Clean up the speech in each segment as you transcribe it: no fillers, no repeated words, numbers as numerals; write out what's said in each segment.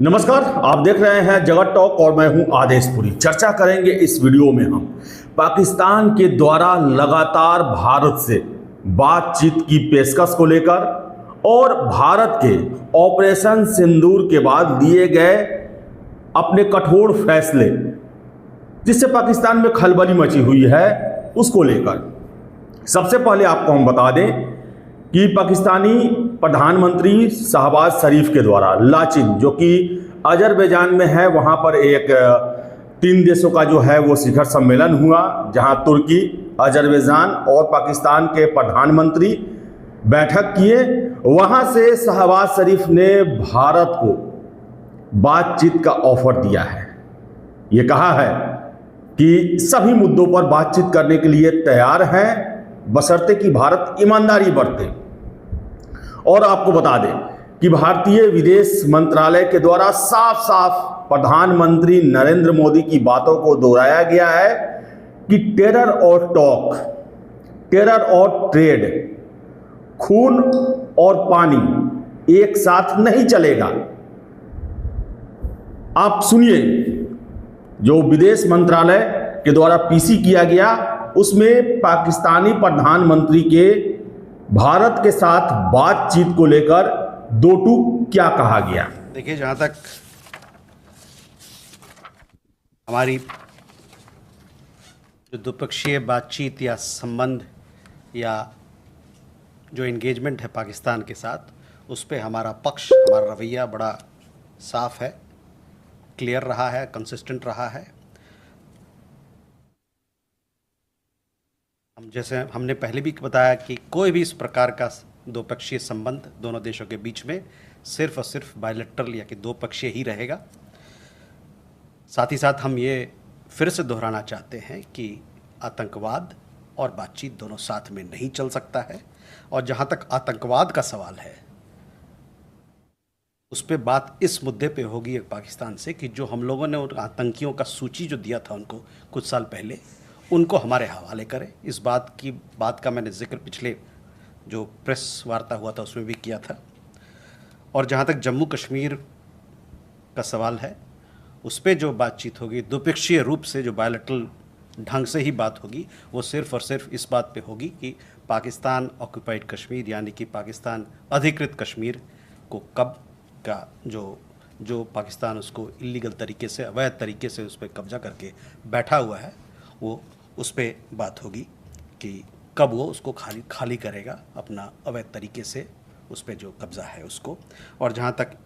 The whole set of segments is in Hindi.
नमस्कार, आप देख रहे हैं जगत टॉक और मैं हूं आदेशपुरी। चर्चा करेंगे इस वीडियो में हम पाकिस्तान के द्वारा लगातार भारत से बातचीत की पेशकश को लेकर और भारत के ऑपरेशन सिंदूर के बाद लिए गए अपने कठोर फैसले जिससे पाकिस्तान में खलबली मची हुई है उसको लेकर। सबसे पहले आपको हम बता दें कि पाकिस्तानी प्रधानमंत्री शहबाज शरीफ के द्वारा लाचिन, जो कि अजरबैजान में है, वहाँ पर एक 3 देशों का जो है वो शिखर सम्मेलन हुआ, जहाँ तुर्की, अजरबैजान और पाकिस्तान के प्रधानमंत्री बैठक किए। वहाँ से शहबाज शरीफ ने भारत को बातचीत का ऑफर दिया है। ये कहा है कि सभी मुद्दों पर बातचीत करने के लिए तैयार हैं, बशर्ते कि भारत ईमानदारी बरते। और आपको बता दें कि भारतीय विदेश मंत्रालय के द्वारा साफ साफ प्रधानमंत्री नरेंद्र मोदी की बातों को दोहराया गया है कि टेरर और टॉक, टेरर और ट्रेड, खून और पानी एक साथ नहीं चलेगा। आप सुनिए, जो विदेश मंत्रालय के द्वारा पीसी किया गया उसमें पाकिस्तानी प्रधानमंत्री के भारत के साथ बातचीत को लेकर दो टूक क्या कहा गया। देखिए, जहाँ तक हमारी जो द्विपक्षीय बातचीत या संबंध या जो एंगेजमेंट है पाकिस्तान के साथ, उस पर हमारा पक्ष, हमारा रवैया बड़ा साफ है, क्लियर रहा है, कंसिस्टेंट रहा है। जैसे हमने पहले भी बताया कि कोई भी इस प्रकार का द्विपक्षीय संबंध दोनों देशों के बीच में सिर्फ और सिर्फ बायलैटरल या कि दो पक्षीय ही रहेगा। साथ ही साथ हम ये फिर से दोहराना चाहते हैं कि आतंकवाद और बातचीत दोनों साथ में नहीं चल सकता है। और जहाँ तक आतंकवाद का सवाल है, उस पर बात इस मुद्दे पे होगी पाकिस्तान से कि जो हम लोगों ने उन आतंकियों का सूची जो दिया था उनको कुछ साल पहले, उनको हमारे हवाले करें। इस बात का मैंने जिक्र पिछले जो प्रेस वार्ता हुआ था उसमें भी किया था। और जहाँ तक जम्मू कश्मीर का सवाल है, उस पर जो बातचीत होगी द्विपक्षीय रूप से, जो बायलैटरल ढंग से ही बात होगी, वो सिर्फ और सिर्फ इस बात पे होगी कि पाकिस्तान ऑक्यूपाइड कश्मीर यानी कि पाकिस्तान अधिकृत कश्मीर को कब का जो पाकिस्तान उसको इलीगल तरीके से, अवैध तरीके से उस पर कब्जा करके बैठा हुआ है, वो उस पर बात होगी कि कब वो उसको खाली करेगा अपना अवैध तरीके से उस पर जो कब्ज़ा है उसको। और जहाँ तक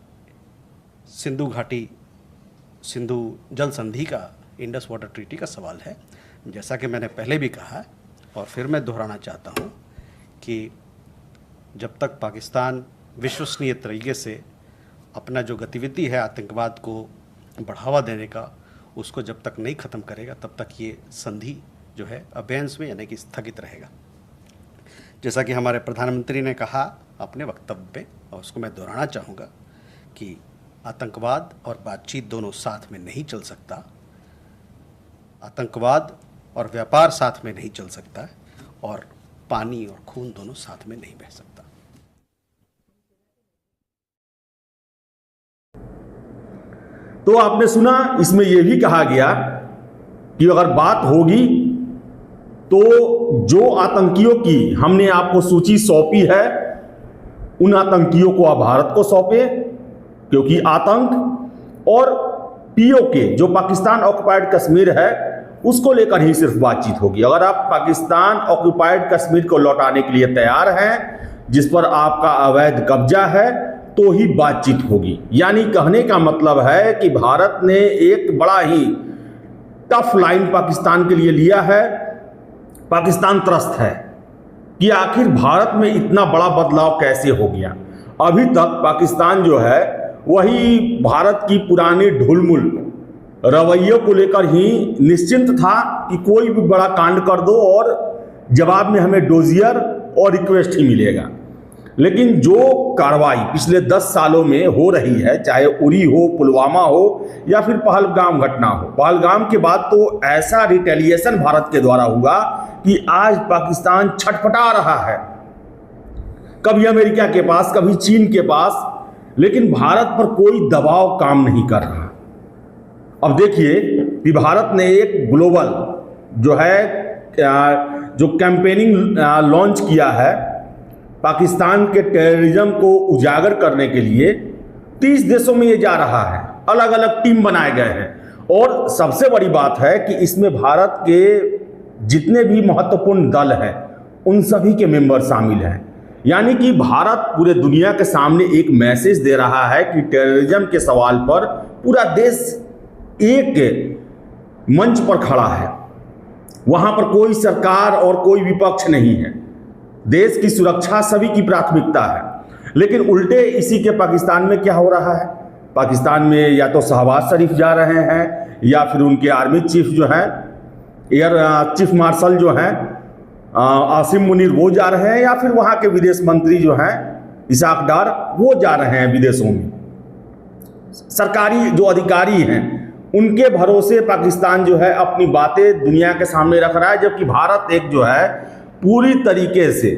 सिंधु घाटी, सिंधु जल संधि का, इंडस वाटर ट्रीटी का सवाल है, जैसा कि मैंने पहले भी कहा और फिर मैं दोहराना चाहता हूँ कि जब तक पाकिस्तान विश्वसनीय तरीके से अपना जो गतिविधि है आतंकवाद को बढ़ावा देने का, उसको जब तक नहीं ख़त्म करेगा, तब तक ये संधि जो है अबेंस में यानी कि स्थगित रहेगा। जैसा कि हमारे प्रधानमंत्री ने कहा अपने वक्तव्य में, और उसको मैं दोहराना चाहूँगा कि आतंकवाद और बातचीत दोनों साथ में नहीं चल सकता, आतंकवाद और व्यापार साथ में नहीं चल सकता है, और पानी और खून दोनों साथ में नहीं बह सकता। तो आपने सुना, इसमें यह भी कहा गया कि अगर बात होगी तो जो आतंकियों की हमने आपको सूची सौंपी है, उन आतंकियों को आप भारत को सौंपे, क्योंकि आतंक और पीओके जो पाकिस्तान ऑक्युपाइड कश्मीर है उसको लेकर ही सिर्फ बातचीत होगी। अगर आप पाकिस्तान ऑक्युपाइड कश्मीर को लौटाने के लिए तैयार हैं, जिस पर आपका अवैध कब्जा है, तो ही बातचीत होगी। यानी कहने का मतलब है कि भारत ने एक बड़ा ही टफ लाइन पाकिस्तान के लिए लिया है। पाकिस्तान त्रस्त है कि आखिर भारत में इतना बड़ा बदलाव कैसे हो गया। अभी तक पाकिस्तान जो है वही भारत की पुरानी ढुलमुल रवैयों को लेकर ही निश्चिंत था कि कोई भी बड़ा कांड कर दो और जवाब में हमें डोजियर और रिक्वेस्ट ही मिलेगा। लेकिन जो कार्रवाई पिछले 10 सालों में हो रही है, चाहे उरी हो, पुलवामा हो या फिर पहलगाम घटना हो, पहलगाम के बाद तो ऐसा रिटेलिएशन भारत के द्वारा हुआ कि आज पाकिस्तान छटपटा रहा है, कभी अमेरिका के पास, कभी चीन के पास, लेकिन भारत पर कोई दबाव काम नहीं कर रहा। अब देखिए कि भारत ने एक ग्लोबल जो कैंपेनिंग लॉन्च किया है पाकिस्तान के टेररिज्म को उजागर करने के लिए। 30 देशों में ये जा रहा है, अलग अलग टीम बनाए गए हैं, और सबसे बड़ी बात है कि इसमें भारत के जितने भी महत्वपूर्ण दल हैं उन सभी के मेंबर शामिल हैं। यानी कि भारत पूरे दुनिया के सामने एक मैसेज दे रहा है कि टेररिज्म के सवाल पर पूरा देश एक मंच पर खड़ा है, वहां पर कोई सरकार और कोई विपक्ष नहीं है, देश की सुरक्षा सभी की प्राथमिकता है। लेकिन उल्टे इसी के पाकिस्तान में क्या हो रहा है? पाकिस्तान में या तो शहबाज शरीफ जा रहे हैं या फिर उनके आर्मी चीफ जो हैं, एयर चीफ मार्शल जो हैं आसिम मुनीर वो जा रहे हैं, या फिर वहाँ के विदेश मंत्री जो हैं इसाक डार वो जा रहे हैं विदेशों में। सरकारी जो अधिकारी हैं उनके भरोसे पाकिस्तान जो है अपनी बातें दुनिया के सामने रख रहा है, जबकि भारत एक जो है पूरी तरीके से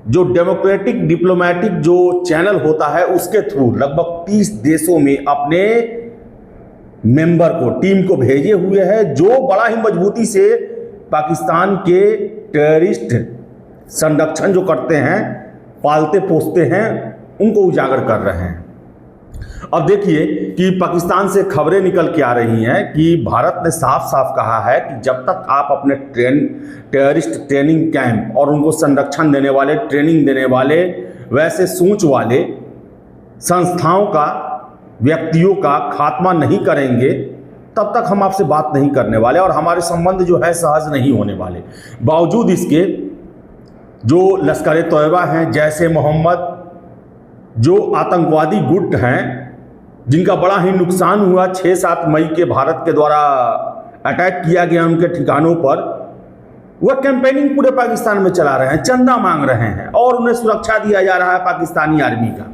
जो डेमोक्रेटिक डिप्लोमेटिक जो चैनल होता है उसके थ्रू लगभग 30 देशों में अपने मेंबर को टीम को भेजे हुए है, जो बड़ा ही मजबूती से पाकिस्तान के टेररिस्ट संरक्षण जो करते हैं, पालते पोसते हैं, उनको उजागर कर रहे हैं। अब देखिए कि पाकिस्तान से खबरें निकल के आ रही हैं कि भारत ने साफ साफ कहा है कि जब तक आप अपने टेररिस्ट ट्रेनिंग कैंप और उनको संरक्षण देने वाले, ट्रेनिंग देने वाले, वैसे सोच वाले संस्थाओं का, व्यक्तियों का खात्मा नहीं करेंगे, तब तक हम आपसे बात नहीं करने वाले और हमारे संबंध जो है सहज नहीं होने वाले। बावजूद इसके जो लश्कर तोयबा हैं, जैसे मोहम्मद, जो आतंकवादी गुट हैं जिनका बड़ा ही नुकसान हुआ 6-7 मई के भारत के द्वारा अटैक किया गया उनके ठिकानों पर, वह कैंपेनिंग पूरे पाकिस्तान में चला रहे हैं, चंदा मांग रहे हैं और उन्हें सुरक्षा दिया जा रहा है पाकिस्तानी आर्मी का।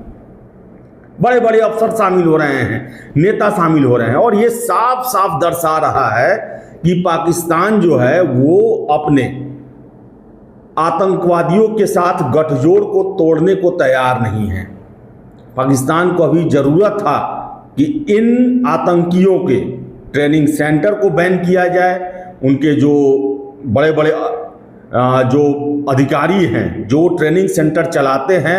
बड़े बड़े अफसर शामिल हो रहे हैं, नेता शामिल हो रहे हैं, और ये साफ साफ दर्शा रहा है कि पाकिस्तान जो है वो अपने आतंकवादियों के साथ गठजोड़ को तोड़ने को तैयार नहीं है। पाकिस्तान को अभी ज़रूरत था कि इन आतंकियों के ट्रेनिंग सेंटर को बैन किया जाए, उनके जो बड़े बड़े जो अधिकारी हैं जो ट्रेनिंग सेंटर चलाते हैं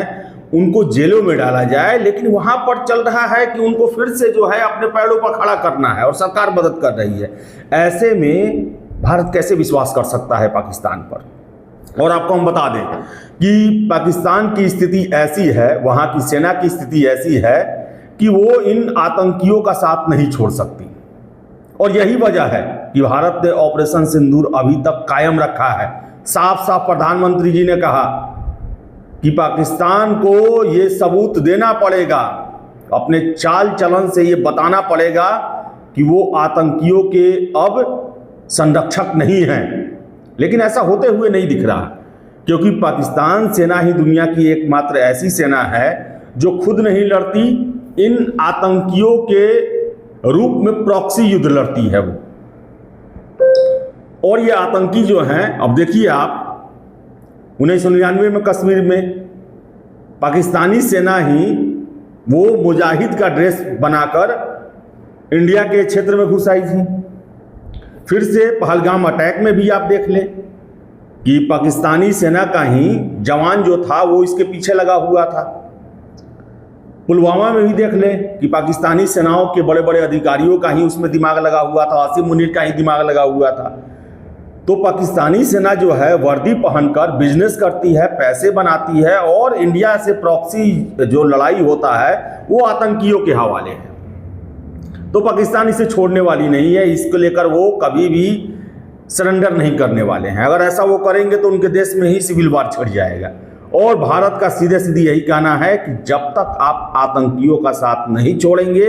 उनको जेलों में डाला जाए। लेकिन वहाँ पर चल रहा है कि उनको फिर से जो है अपने पैरों पर खड़ा करना है और सरकार मदद कर रही है। ऐसे में भारत कैसे विश्वास कर सकता है पाकिस्तान पर? और आपको हम बता दें कि पाकिस्तान की स्थिति ऐसी है, वहाँ की सेना की स्थिति ऐसी है कि वो इन आतंकियों का साथ नहीं छोड़ सकती, और यही वजह है कि भारत ने ऑपरेशन सिंदूर अभी तक कायम रखा है। साफ साफ प्रधानमंत्री जी ने कहा कि पाकिस्तान को ये सबूत देना पड़ेगा, अपने चाल चलन से ये बताना पड़ेगा कि वो आतंकियों के अब संरक्षक नहीं हैं। लेकिन ऐसा होते हुए नहीं दिख रहा, क्योंकि पाकिस्तान सेना ही दुनिया की एकमात्र ऐसी सेना है जो खुद नहीं लड़ती, इन आतंकियों के रूप में प्रॉक्सी युद्ध लड़ती है वो। और ये आतंकी जो हैं, अब देखिए आप 1999 में कश्मीर में पाकिस्तानी सेना ही वो मुजाहिद का ड्रेस बनाकर इंडिया के क्षेत्र में घुस आई थी। फिर से पहलगाम अटैक में भी आप देख लें कि पाकिस्तानी सेना का ही जवान जो था वो इसके पीछे लगा हुआ था। पुलवामा में भी देख लें कि पाकिस्तानी सेनाओं के बड़े बड़े अधिकारियों का ही उसमें दिमाग लगा हुआ था, आसिम मुनीर का ही दिमाग लगा हुआ था। तो पाकिस्तानी सेना जो है वर्दी पहनकर बिजनेस करती है, पैसे बनाती है, और इंडिया से प्रॉक्सी जो लड़ाई होता है वो आतंकियों के हवाले है। तो पाकिस्तान इसे छोड़ने वाली नहीं है, इसको लेकर वो कभी भी सरेंडर नहीं करने वाले हैं। अगर ऐसा वो करेंगे तो उनके देश में ही सिविल वार छिड़ जाएगा। और भारत का सीधे सीधे यही कहना है कि जब तक आप आतंकियों का साथ नहीं छोड़ेंगे,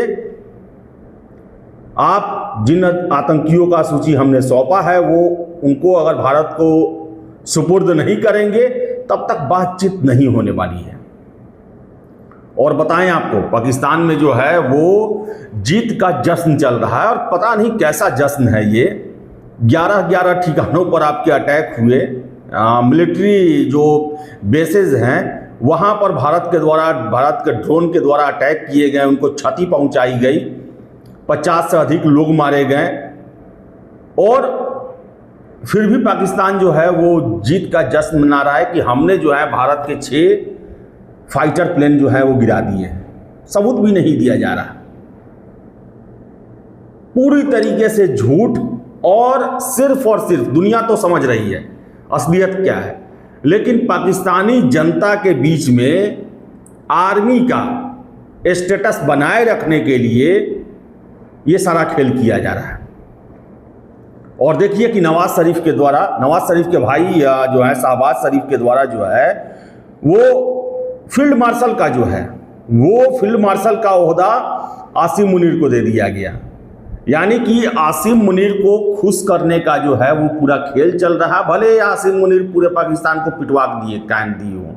आप जिन आतंकियों का सूची हमने सौंपा है वो उनको अगर भारत को सुपुर्द नहीं करेंगे, तब तक बातचीत नहीं होने वाली है। और बताएं आपको, पाकिस्तान में जो है वो जीत का जश्न चल रहा है, और पता नहीं कैसा जश्न है ये। 11 ठिकानों पर आपके अटैक हुए, मिलिट्री जो बेसेस हैं वहाँ पर भारत के ड्रोन के द्वारा अटैक किए गए, उनको क्षति पहुँचाई गई, 50 से अधिक लोग मारे गए। और फिर भी पाकिस्तान जो है वो जीत का जश्न मना रहा है कि हमने जो है भारत के 6 फाइटर प्लेन जो है वो गिरा दिए हैं। सबूत भी नहीं दिया जा रहा, पूरी तरीके से झूठ। और सिर्फ दुनिया तो समझ रही है असलियत क्या है, लेकिन पाकिस्तानी जनता के बीच में आर्मी का स्टेटस बनाए रखने के लिए ये सारा खेल किया जा रहा है। और देखिए कि नवाज शरीफ के भाई जो है शहबाज शरीफ के द्वारा जो है वो फील्ड मार्शल का ओहदा आसिम मुनीर को दे दिया गया। यानी कि आसिम मुनीर को खुश करने का जो है वो पूरा खेल चल रहा है। भले आसिम मुनीर पूरे पाकिस्तान को पिटवा दिए हों,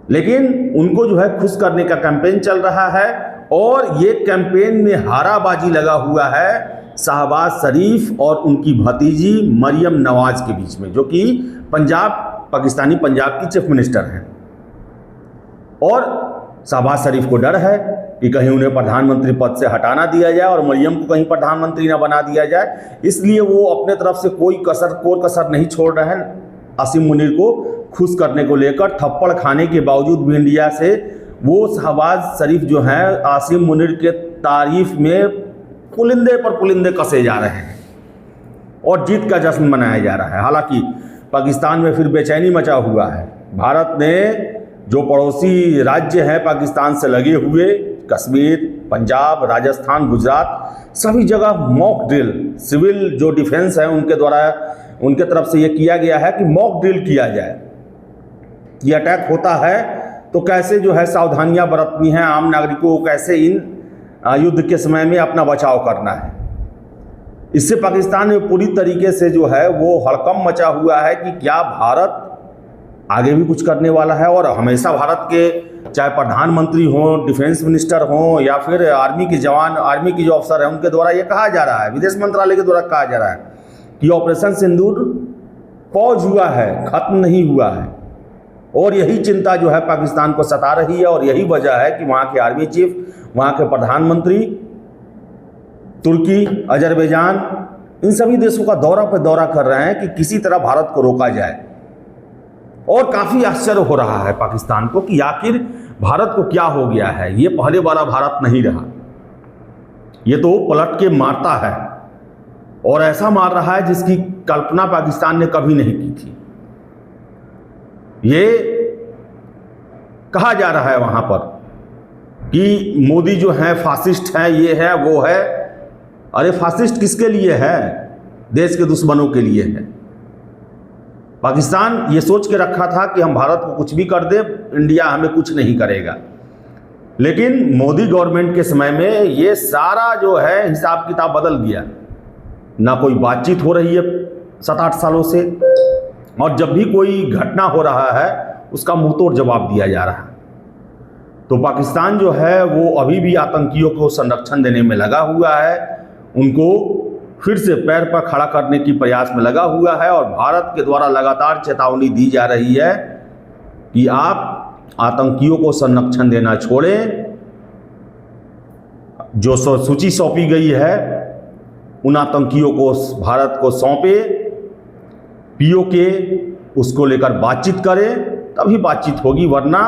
लेकिन उनको जो है खुश करने का कैंपेन चल रहा है। और ये कैंपेन में हाराबाजी लगा हुआ है शहबाज शरीफ और उनकी भतीजी मरियम नवाज के बीच में, जो कि पाकिस्तानी पंजाब की चीफ मिनिस्टर हैं। और शहबाज शरीफ को डर है कि कहीं उन्हें प्रधानमंत्री पद से हटाना दिया जाए और मरियम को कहीं प्रधानमंत्री ना बना दिया जाए, इसलिए वो अपने तरफ से कोई कसर नहीं छोड़ रहे हैं आसिम मुनीर को खुश करने को लेकर। थप्पड़ खाने के बावजूद भी इंडिया से वो शहबाज शरीफ जो हैं आसिम मुनीर के तारीफ में पुलिंदे पर पुलिंदे कसे जा रहे हैं और जीत का जश्न मनाया जा रहा है। हालांकि पाकिस्तान में फिर बेचैनी मचा हुआ है। भारत ने जो पड़ोसी राज्य हैं पाकिस्तान से लगे हुए, कश्मीर, पंजाब, राजस्थान, गुजरात, सभी जगह मॉक ड्रिल, सिविल जो डिफेंस है उनके तरफ से ये किया गया है कि मॉक ड्रिल किया जाए कि अटैक होता है तो कैसे जो है सावधानियां बरतनी है, आम नागरिकों को कैसे इन युद्ध के समय में अपना बचाव करना है। इससे पाकिस्तान में पूरी तरीके से जो है वो हड़कंप मचा हुआ है कि क्या भारत आगे भी कुछ करने वाला है। और हमेशा भारत के चाहे प्रधानमंत्री हों, डिफेंस मिनिस्टर हों या फिर आर्मी के जवान, आर्मी के जो अफसर हैं उनके द्वारा ये कहा जा रहा है, विदेश मंत्रालय के द्वारा कहा जा रहा है कि ऑपरेशन सिंदूर पॉज हुआ है, खत्म नहीं हुआ है। और यही चिंता जो है पाकिस्तान को सता रही है और यही वजह है कि वहाँ के आर्मी चीफ, वहाँ के प्रधानमंत्री तुर्की, अजरबैजान, इन सभी देशों का दौरा कर रहे हैं कि किसी तरह भारत को रोका जाए। और काफ़ी आश्चर्य हो रहा है पाकिस्तान को कि आखिर भारत को क्या हो गया है। ये पहले वाला भारत नहीं रहा, ये तो पलट के मारता है और ऐसा मार रहा है जिसकी कल्पना पाकिस्तान ने कभी नहीं की थी। ये कहा जा रहा है वहाँ पर कि मोदी जो है फासिस्ट है, ये है वो है। अरे फासिस्ट किसके लिए है? देश के दुश्मनों के लिए है। पाकिस्तान ये सोच के रखा था कि हम भारत को कुछ भी कर दे, इंडिया हमें कुछ नहीं करेगा। लेकिन मोदी गवर्नमेंट के समय में ये सारा जो है हिसाब किताब बदल गया। ना कोई बातचीत हो रही है 7-8 सालों से, और जब भी कोई घटना हो रहा है उसका मुंहतोड़ जवाब दिया जा रहा है। तो पाकिस्तान जो है वो अभी भी आतंकियों को संरक्षण देने में लगा हुआ है, उनको फिर से पैर पर खड़ा करने की प्रयास में लगा हुआ है। और भारत के द्वारा लगातार चेतावनी दी जा रही है कि आप आतंकियों को संरक्षण देना छोड़ें। जो सूची सौंपी गई है उन आतंकियों को भारत को सौंपे, पीओके उसको लेकर बातचीत करें, तभी बातचीत होगी, वरना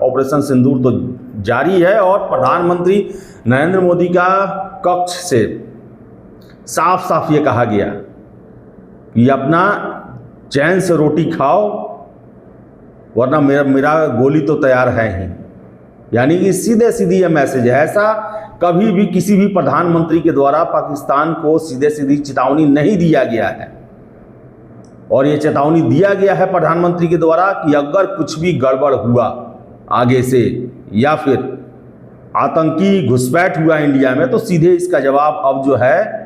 ऑपरेशन सिंदूर तो जारी है। और प्रधानमंत्री नरेंद्र मोदी का कक्ष से साफ साफ ये कहा गया कि अपना चैन से रोटी खाओ, वरना मेरा गोली तो तैयार है ही। यानी कि सीधे सीधी ये मैसेज है। ऐसा कभी भी किसी भी प्रधानमंत्री के द्वारा पाकिस्तान को सीधे सीधी चेतावनी नहीं दिया गया है। और ये चेतावनी दिया गया है प्रधानमंत्री के द्वारा कि अगर कुछ भी गड़बड़ हुआ आगे से या फिर आतंकी घुसपैठ हुआ इंडिया में, तो सीधे इसका जवाब अब जो है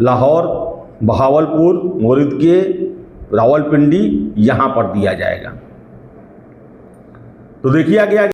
लाहौर, बहावलपुर, मोरिदके, रावलपिंडी यहाँ पर दिया जाएगा। तो देखिए गया